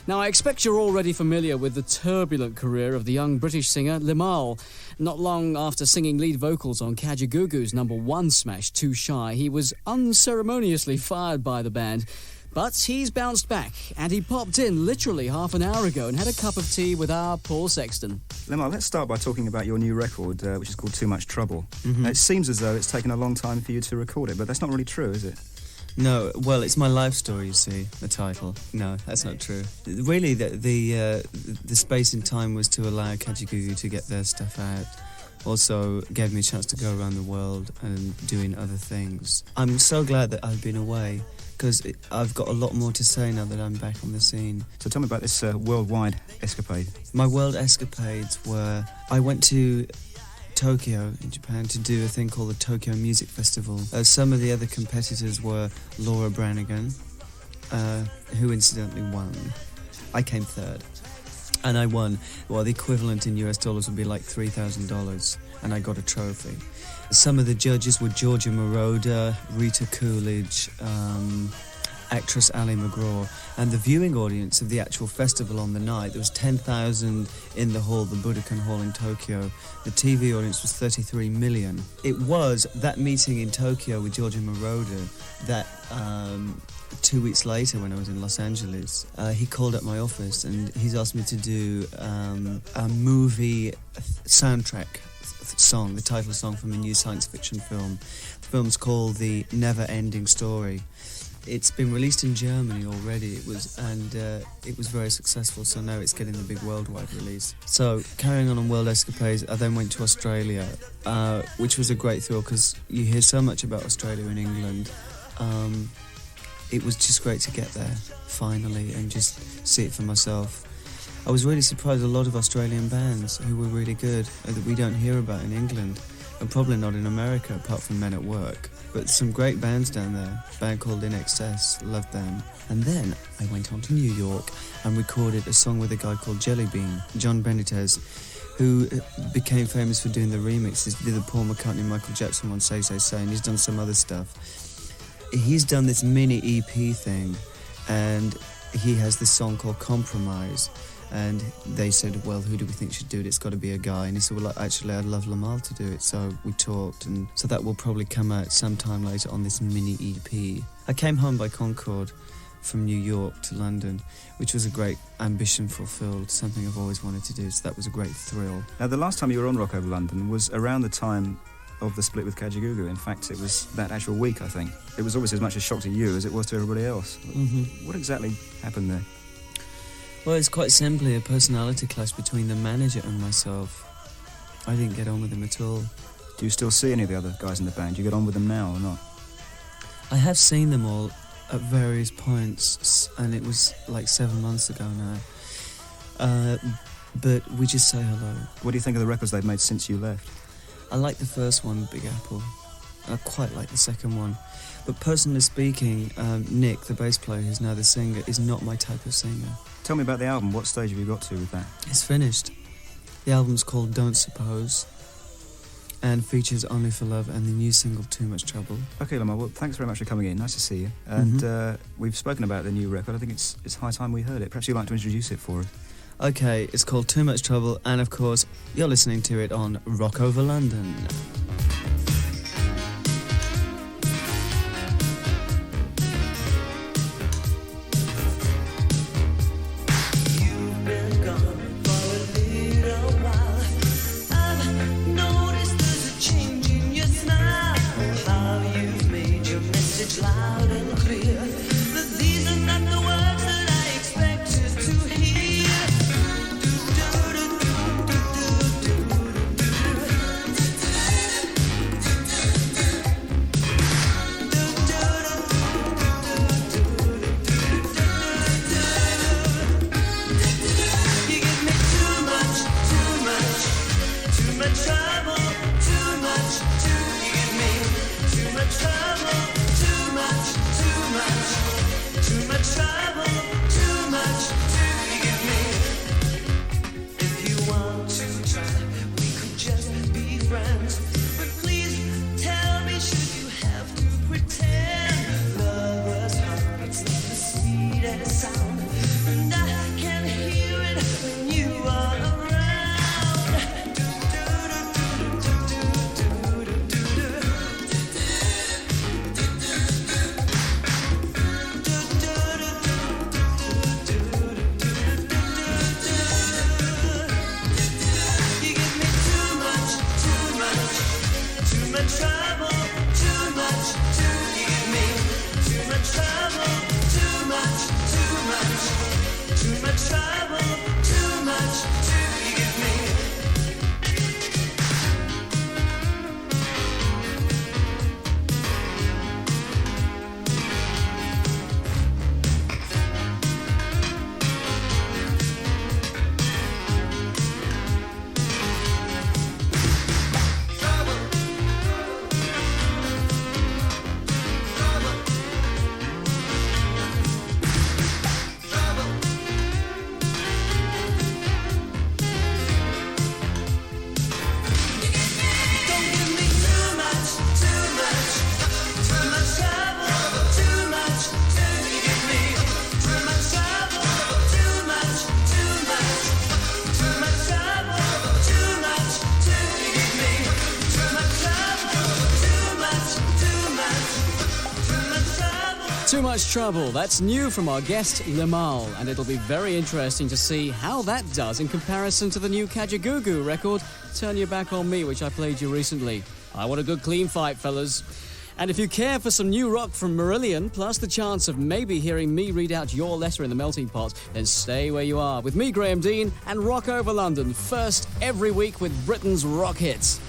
Now, I expect you're already familiar with the turbulent career of the young British singer Limahl. Not long after singing lead vocals on KajaGooGoo's #1 smash, Too Shy, he was unceremoniously fired by the band. But he's bounced back, and he popped in literally half an hour ago and had a cup of tea with our Paul Sexton. Limahl, let's start by talking about your new record, which is called Too Much Trouble. It seems as though it's taken a long time for you to record it, but that's not really true, is it? No, well, it's my life story, you see, the title. No, that's not true. Really, the space and time was to allow KajaGooGoo to get their stuff out. Also gave me a chance to go around the world and doing other things. I'm so glad that I've been away, because I've got a lot more to say now that I'm back on the scene. So tell me about this worldwide escapade. My world escapades were... I went to Tokyo in Japan to do a thing called the Tokyo Music Festival. Some of the other competitors were Laura Branigan, who incidentally won. I came third. And I won, well, the equivalent in US dollars would be like $3,000, and I got a trophy. Some of the judges were Georgia Moroder, Rita Coolidge, actress Ali McGraw, and the viewing audience of the actual festival on the night, there was 10,000 in the hall, the Budokan Hall in Tokyo. The TV audience was 33 million. It was that meeting in Tokyo with Georgia Moroder that 2 weeks later, when I was in Los Angeles, he called up my office and he's asked me to do a movie soundtrack song, the title song from a new science fiction film. The film's called The NeverEnding Story. It's been released in Germany already. It was very successful, so now it's getting the big worldwide release. So, carrying on World Escapades, I then went to Australia, which was a great thrill because you hear so much about Australia and England. It was just great to get there, finally, and just see it for myself. I was really surprised a lot of Australian bands who were really good that we don't hear about in England, and probably not in America, apart from Men at Work. But some great bands down there. A band called In Excess, loved them. And then I went on to New York and recorded a song with a guy called Jellybean, John Benitez, who became famous for doing the remixes. He did the Paul McCartney, Michael Jackson one, Say, Say, Say, and he's done some other stuff. He's done this mini EP thing, and he has this song called Compromise. And they said, well, who do we think should do it? It's got to be a guy. And he said, well, actually, I'd love Limahl to do it. So we talked, and so that will probably come out sometime later on this mini EP. I came home by Concorde from New York to London, which was a great ambition fulfilled, something I've always wanted to do. So that was a great thrill. Now, the last time you were on Rock Over London was around the time of the split with KajaGooGoo. In fact, it was that actual week, I think. It was always as much a shock to you as it was to everybody else. What exactly happened there? Well, it's quite simply a personality clash between the manager and myself. I didn't get on with him at all. Do you still see any of the other guys in the band? Do you get on with them now or not? I have seen them all at various points, and it was like 7 months ago now. But we just say hello. What do you think of the records they've made since you left? I like the first one, Big Apple. I quite like the second one. But personally speaking, Nick, the bass player who's now the singer, is not my type of singer. Tell me about the album. What stage have you got to with that? It's finished. The album's called Don't Suppose and features Only for Love and the new single Too Much Trouble. Okay, Limahl, well, thanks very much for coming in. Nice to see you. And we've spoken about the new record. I think it's high time we heard it. Perhaps you'd like to introduce it for us. Okay, it's called Too Much Trouble, and of course, you're listening to it on Rock Over London. Too Much Trouble. That's new from our guest, Limahl, and it'll be very interesting to see how that does in comparison to the new KajaGooGoo record, Turn Your Back on Me, which I played you recently. I want a good clean fight, fellas. And if you care for some new rock from Marillion, plus the chance of maybe hearing me read out your letter in the melting pot, then stay where you are with me, Graham Dean, and Rock Over London, first every week with Britain's rock hits.